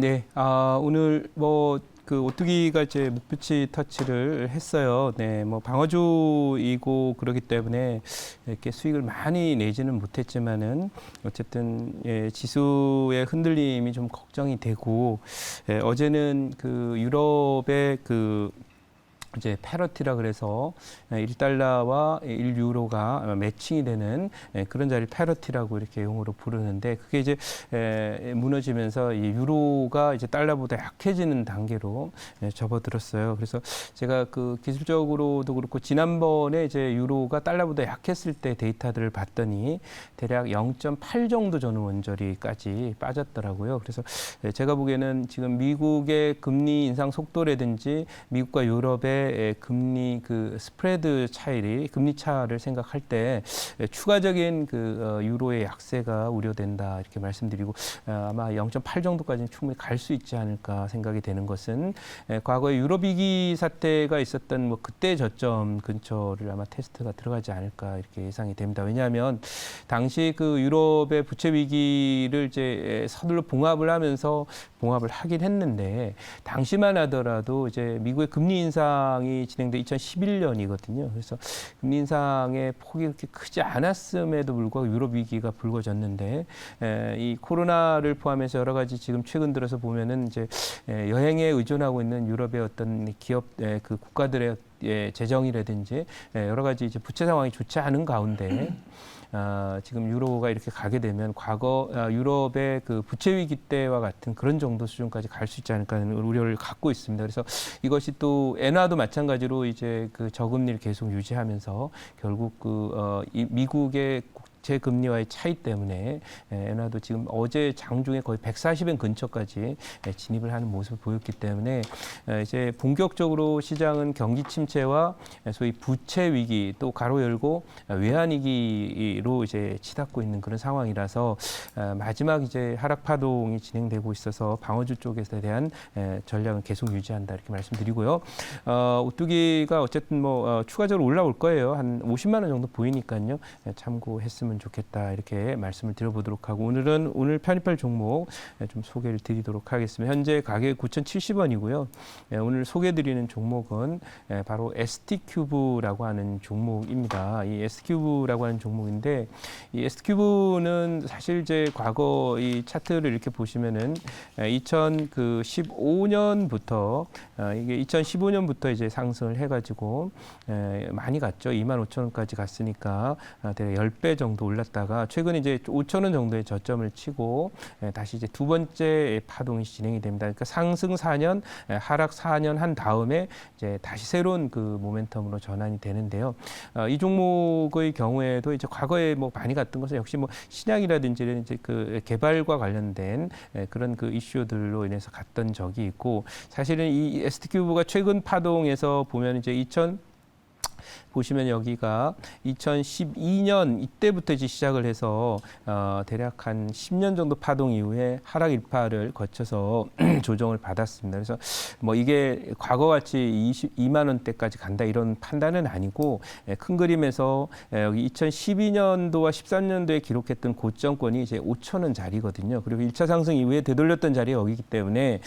네, 오늘 그 오뚜기가 이제 목표치 터치를 했어요. 네, 뭐 방어주이고 그러기 때문에 이렇게 수익을 많이 내지는 못했지만은 어쨌든 지수의 흔들림이 좀 걱정이 되고, 어제는 그 유럽의 그 이제 패러티라 그래서 1달러와 1유로가 매칭이 되는 그런 자리를 패러티라고 이렇게 용어로 부르는데, 그게 이제 무너지면서 이 유로가 이제 달러보다 약해지는 단계로 접어들었어요. 그래서 제가 그 기술적으로도 그렇고 지난번에 이제 유로가 달러보다 약했을 때 데이터들을 봤더니 대략 0.8 정도 저는 원저리까지 빠졌더라고요. 그래서 제가 보기에는 지금 미국의 금리 인상 속도라든지 미국과 유럽의 금리 그 스프레드 차이리 금리 차를 생각할 때 추가적인 그 유로의 약세가 우려된다 이렇게 말씀드리고, 아마 0.8 정도까지는 충분히 갈 수 있지 않을까 생각이 되는 것은, 과거에 유로 위기 사태가 있었던 뭐 그때 저점 근처를 아마 테스트가 들어가지 않을까 이렇게 예상이 됩니다. 왜냐하면 당시 그 유럽의 부채 위기를 이제 서둘러 봉합을 하긴 했는데, 당시만 하더라도 이제 미국의 금리 인상이 진행돼 2011년이거든요. 그래서 금리 인상의 폭이 그렇게 크지 않았음에도 불구하고 유럽 위기가 불거졌는데, 이 코로나를 포함해서 여러 가지 지금 최근 들어서 보면은 이제 여행에 의존하고 있는 유럽의 어떤 기업 그 국가들의 재정이라든지 여러 가지 이제 부채 상황이 좋지 않은 가운데 지금 유로가 이렇게 가게 되면 과거 유럽의 그 부채 위기 때와 같은 그런 정도 수준까지 갈 수 있지 않을까 하는 우려를 갖고 있습니다. 그래서 이것이 또 엔화도 마찬가지로 이제 그 저금리를 계속 유지하면서 결국 이 미국의 제 금리와의 차이 때문에 엔화도 지금 어제 장중에 거의 140엔 근처까지 진입을 하는 모습을 보였기 때문에, 이제 본격적으로 시장은 경기 침체와 소위 부채 위기 또 가로 열고 외환 위기로 이제 치닫고 있는 그런 상황이라서, 마지막 이제 하락 파동이 진행되고 있어서 방어주 쪽에 대한 전략은 계속 유지한다 이렇게 말씀드리고요. 오뚜기가 어쨌든 뭐 추가적으로 올라올 거예요. 한 50만 원 정도 보이니까요. 참고했으면 좋겠다 이렇게 말씀을 드려보도록 하고, 오늘 편입할 종목 좀 소개를 드리도록 하겠습니다. 현재 가격 9,070원이고요. 오늘 소개드리는 종목은 바로 ST큐브라고 하는 종목입니다. 이 ST큐브라고 하는 종목인데, 이 ST큐브는 사실 이제 과거 이 차트를 이렇게 보시면은 2015년부터 이게 2015년부터 이제 상승을 해가지고 많이 갔죠. 25,000원까지 갔으니까 대략 10배 정도 올랐다가 최근 이제 5,000원 정도의 저점을 치고 다시 이제 두 번째 파동이 진행이 됩니다. 그러니까 상승 4년, 하락 4년 한 다음에 이제 다시 새로운 그 모멘텀으로 전환이 되는데요. 이 종목의 경우에도 이제 과거에 뭐 많이 갔던 것은 역시 뭐 신약이라든지 이제 그 개발과 관련된 그런 그 이슈들로 인해서 갔던 적이 있고, 사실은 이 ST큐브가 최근 파동에서 보면 이제 보시면 여기가 2012년 이때부터 이제 시작을 해서 대략 한 10년 정도 파동 이후에 하락 일파를 거쳐서 조정을 받았습니다. 그래서 뭐 이게 과거같이 22만 원대까지 간다 이런 판단은 아니고, 큰 그림에서 여기 2012년도와 13년도에 기록했던 고점권이 이제 5,000원짜리거든요. 그리고 1차 상승 이후에 되돌렸던 자리가 여기기 때문에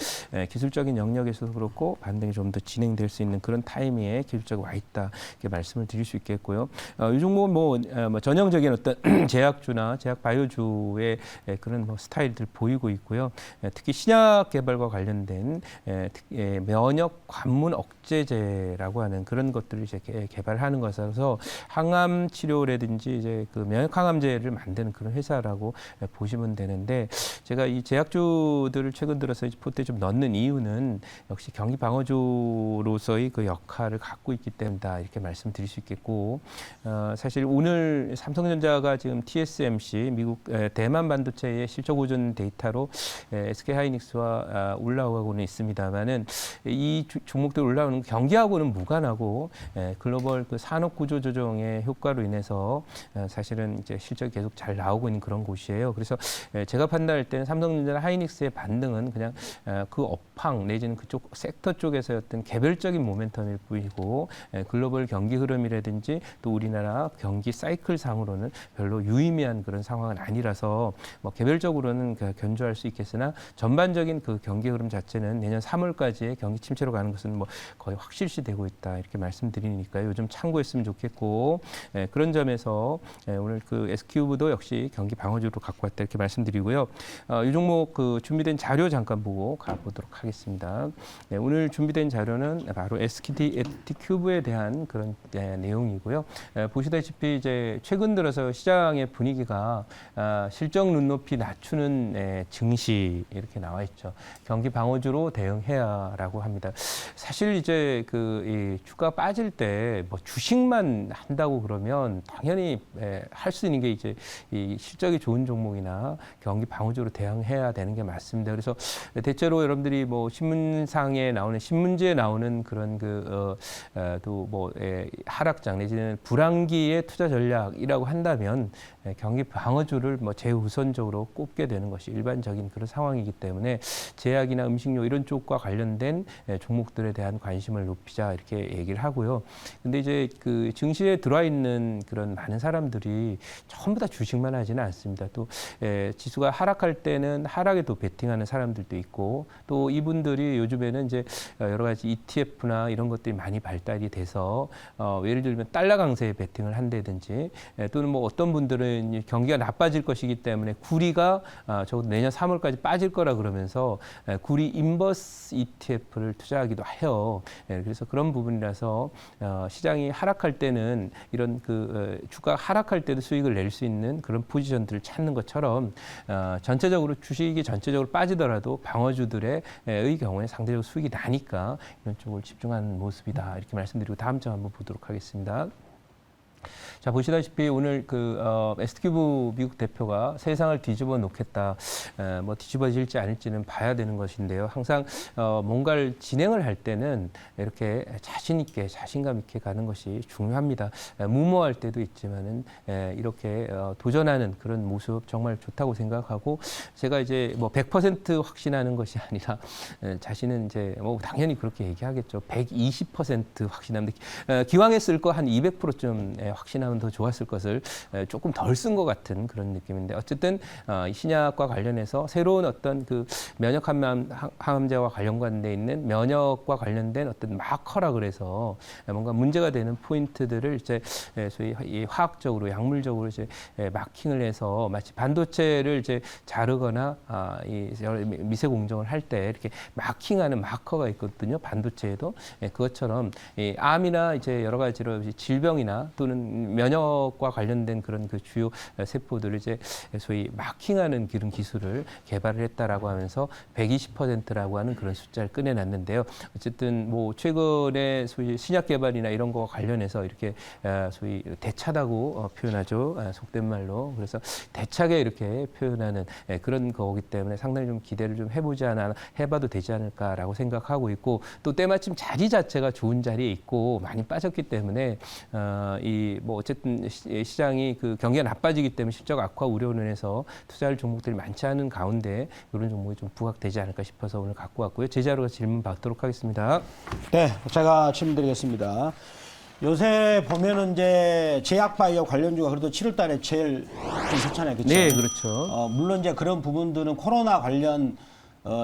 기술적인 영역에서도 그렇고 반등이 좀 더 진행될 수 있는 그런 타이밍에 기술적으로 와 있다 이렇게 말씀을 드릴 수 있겠고요. 이 종목은 뭐 전형적인 어떤 제약주나 제약 바이오주의 그런 뭐 스타일들 보이고 있고요. 특히 신약 개발과 관련된 면역 관문 억제제라고 하는 그런 것들을 이제 개발하는 것이라서 항암 치료라든지 이제 그 면역 항암제를 만드는 그런 회사라고 보시면 되는데, 제가 이 제약주들을 최근 들어서 포트에 좀 넣는 이유는 역시 경기 방어주로서의 그 역할을 갖고 있기 때문이다 이렇게 말씀드릴 수 있겠고, 사실 오늘 삼성전자가 지금 TSMC 미국 대만 반도체의 실적 호전 데이터로 SK하이닉스와 올라오고는 있습니다만은, 이 종목들 올라오는 경기하고는 무관하고 글로벌 그 산업 구조 조정의 효과로 인해서 사실은 이제 실적이 계속 잘 나오고 있는 그런 곳이에요. 그래서 제가 판단할 때는 삼성전자나 하이닉스의 반등은 그냥 그 업황 내지는 그쪽 섹터 쪽에서의 어떤 개별적인 모멘텀일 뿐이고, 글로벌 경기 경기 흐름이라든지 또 우리나라 경기 사이클 상으로는 별로 유의미한 그런 상황은 아니라서 뭐 개별적으로는 견조할 수 있겠으나 전반적인 그 경기 흐름 자체는 내년 3월까지의 경기 침체로 가는 것은 뭐 거의 확실시되고 있다 이렇게 말씀드리니까요. 요즘 참고했으면 좋겠고 그런 점에서 오늘 그 S큐브도 역시 경기 방어주로 갖고 왔다 이렇게 말씀드리고요. 이 종목 그 준비된 자료 잠깐 보고 가보도록 하겠습니다. 오늘 준비된 자료는 바로 S큐브에 대한 그런 내용이고요. 보시다시피 이제 최근 들어서 시장의 분위기가 실적 눈높이 낮추는 증시 이렇게 나와 있죠. 경기 방어주로 대응해야라고 합니다. 사실 이제 이 주가 빠질 때 뭐 주식만 한다고 그러면 당연히 할 수 있는 게 이제 이 실적이 좋은 종목이나 경기 방어주로 대응해야 되는 게 맞습니다. 그래서 대체로 여러분들이 뭐 신문상에 나오는 신문지에 나오는 그런 또 뭐 하락장 내지는 불황기의 투자 전략이라고 한다면 경기 방어주를 뭐 제우선적으로 꼽게 되는 것이 일반적인 그런 상황이기 때문에 제약이나 음식료 이런 쪽과 관련된 종목들에 대한 관심을 높이자 이렇게 얘기를 하고요. 근데 이제 그 증시에 들어와 있는 그런 많은 사람들이 전부 다 주식만 하지는 않습니다. 또 지수가 하락할 때는 하락에도 베팅하는 사람들도 있고 또 이분들이 요즘에는 이제 여러 가지 ETF나 이런 것들이 많이 발달이 돼서 예를 들면 달러 강세에 베팅을 한다든지 또는 뭐 어떤 분들은 경기가 나빠질 것이기 때문에 구리가 적어도 내년 3월까지 빠질 거라 그러면서 구리 인버스 ETF를 투자하기도 해요. 그래서 그런 부분이라서 시장이 하락할 때는 이런 주가 하락할 때도 수익을 낼 수 있는 그런 포지션들을 찾는 것처럼 전체적으로 주식이 전체적으로 빠지더라도 방어주들의 경우에 상대적으로 수익이 나니까 이런 쪽을 집중하는 모습이다 이렇게 말씀드리고 다음 장 한번 보도록 하겠습니다. 자, 보시다시피 오늘 S큐브 미국 대표가 세상을 뒤집어 놓겠다. 뭐 뒤집어질지 아닐지는 봐야 되는 것인데요. 항상 뭔가를 진행을 할 때는 이렇게 자신 있게 자신감 있게 가는 것이 중요합니다. 무모할 때도 있지만은 이렇게 도전하는 그런 모습 정말 좋다고 생각하고 제가 이제 뭐 100% 확신하는 것이 아니라 자신은 이제 뭐 당연히 그렇게 얘기하겠죠. 120% 확신합니다. 기왕에 쓸 거 한 200%좀 확신하면 더 좋았을 것을 조금 덜 쓴 것 같은 그런 느낌인데 어쨌든 신약과 관련해서 새로운 어떤 그 면역 항암제와 관련돼 있는 면역과 관련된 어떤 마커라 그래서 뭔가 문제가 되는 포인트들을 이제 소위 화학적으로 약물적으로 이제 마킹을 해서 마치 반도체를 이제 자르거나 이 미세 공정을 할 때 이렇게 마킹하는 마커가 있거든요. 반도체에도 그것처럼 이 암이나 이제 여러 가지로 질병이나 또는 면역과 관련된 그런 그 주요 세포들을 이제 소위 마킹하는 그런 기술을 개발을 했다라고 하면서 120%라고 하는 그런 숫자를 꺼내놨는데요. 어쨌든 뭐 최근에 소위 신약 개발이나 이런 거와 관련해서 이렇게 소위 대차다고 표현하죠. 속된 말로. 그래서 대차게 이렇게 표현하는 그런 거기 때문에 상당히 좀 기대를 좀 해봐도 되지 않을까라고 생각하고 있고 또 때마침 자리 자체가 좋은 자리에 있고 많이 빠졌기 때문에 뭐 어쨌든 시장이 그 경기가 나빠지기 때문에 실적 악화 우려는 해서 투자할 종목들이 많지 않은 가운데 이런 종목이 좀 부각되지 않을까 싶어서 오늘 갖고 왔고요. 제자로 질문 받도록 하겠습니다. 네, 제가 질문드리겠습니다. 요새 보면은 이제 제약바이오 관련주가 그래도 7월달에 제일 좀 좋잖아요, 그렇죠? 네, 그렇죠. 물론 이제 그런 부분들은 코로나 관련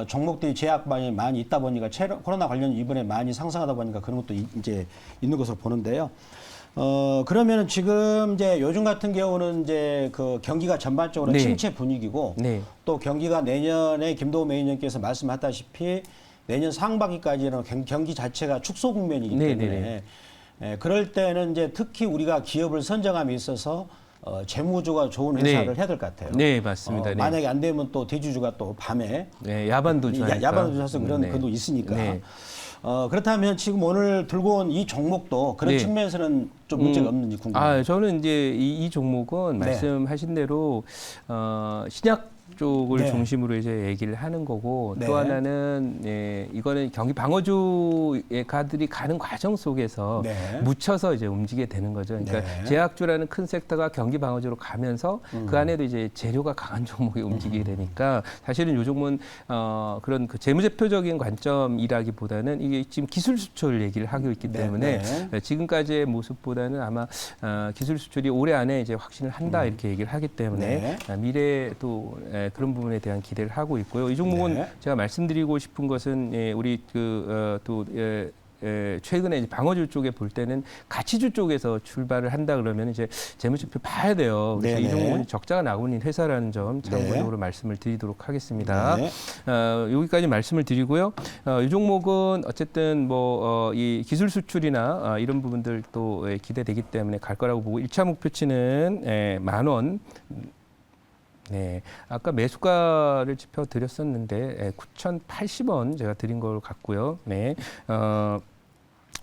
종목들이 제약바이오에 많이 있다 보니까 코로나 관련 이번에 많이 상승하다 보니까 그런 것도 이제 있는 것으로 보는데요. 그러면은 지금 이제 요즘 같은 경우는 이제 그 경기가 전반적으로 네. 침체 분위기고 네. 또 경기가 내년에 김도우 매니저께서 말씀하셨다시피 내년 상반기까지는 경기 자체가 축소 국면이기 때문에 그럴 때는 이제 특히 우리가 기업을 선정함에 있어서 재무주가 좋은 회사를 해야 될 것 같아요. 네, 맞습니다. 네. 만약에 안 되면 또 대주주가 또 밤에 야반도 좋아하니까. 야반도 사서 그런 그도 있으니까. 그렇다면 지금 오늘 들고 온 이 종목도 그런 측면에서는 좀 문제가 없는지 궁금해요. 저는 이제 이 종목은 말씀하신 대로 신약 쪽을 네. 중심으로 이제 얘기를 하는 거고 네. 또 하나는 이거는 경기 방어주의 가들이 가는 과정 속에서 네. 묻혀서 이제 움직이게 되는 거죠. 그러니까 네. 제약주라는 큰 섹터가 경기 방어주로 가면서 그 안에도 이제 재료가 강한 종목이 움직이게 되니까 사실은 요 종목은 그런 그 재무제표적인 관점이라기보다는 이게 지금 기술 수출 얘기를 하고 있기 네. 때문에 네. 지금까지의 모습보다는 아마 기술 수출이 올해 안에 이제 확신을 한다 이렇게 얘기를 하기 때문에 네. 미래에 또 그런 부분에 대한 기대를 하고 있고요. 이 종목은 네. 제가 말씀드리고 싶은 것은 우리 최근에 이제 방어주 쪽에 볼 때는 가치주 쪽에서 출발을 한다 그러면 이제 재무제표 봐야 돼요. 그래서 이 네네. 종목은 적자가 나고 있는 회사라는 점 참고적으로 말씀을 드리도록 하겠습니다. 네. 여기까지 말씀을 드리고요. 이 종목은 어쨌든 이 기술 수출이나 이런 부분들 또 기대되기 때문에 갈 거라고 보고 1차 목표치는 10,000원. 네, 아까 매수가를 짚어드렸었는데 9,080원 제가 드린 걸 같고요. 네,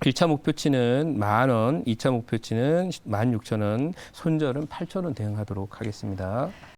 1차 목표치는 10,000원, 2차 목표치는 16,000원, 손절은 8,000원 대응하도록 하겠습니다.